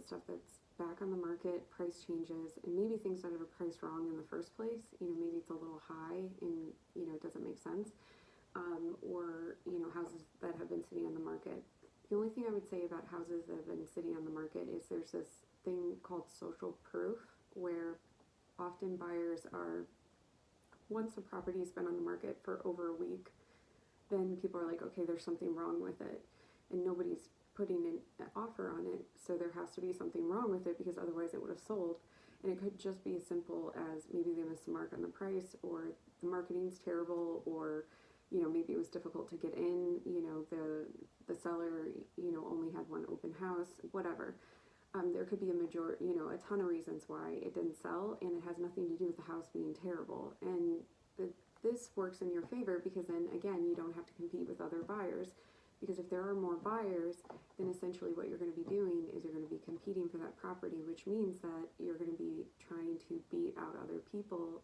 stuff that's back on the market, price changes, and maybe things that are priced wrong in the first place. Maybe it's a little high and, it doesn't make sense. Or, houses that have been sitting on the market. The only thing I would say about houses that have been sitting on the market is there's this thing called social proof, where often buyers are, once the property has been on the market for over a week, then people are like, okay, there's something wrong with it, and nobody's putting an offer on it, so there has to be something wrong with it, because otherwise it would have sold. And it could just be as simple as maybe they missed the mark on the price, or the marketing's terrible, or maybe it was difficult to get in, the seller only had one open house, whatever. There could be a ton of reasons why it didn't sell, and it has nothing to do with the house being terrible. And this works in your favor, because then again, you don't have to compete with other buyers, because if there are more buyers, then essentially what you're going to be doing is you're going to be competing for that property, which means that you're going to be trying to beat out other people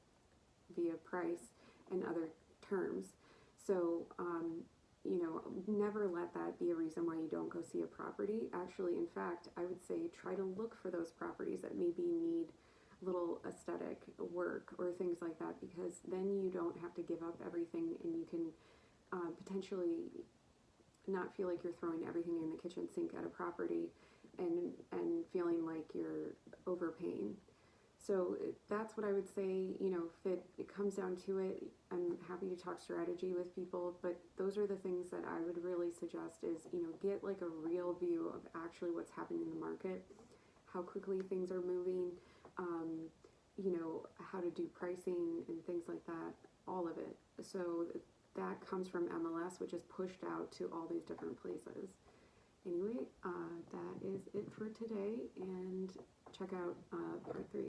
via price and other terms. So, never let that be a reason why you don't go see a property. Actually, in fact, I would say try to look for those properties that maybe need little aesthetic work or things like that, because then you don't have to give up everything, and you can potentially not feel like you're throwing everything in the kitchen sink at a property and feeling like you're overpaying. So that's what I would say. If it comes down to it, I'm happy to talk strategy with people, but those are the things that I would really suggest is, get like a real view of actually what's happening in the market, how quickly things are moving, how to do pricing and things like that, all of it. So that comes from MLS, which is pushed out to all these different places. Anyway, that is it for today, and check out part 3.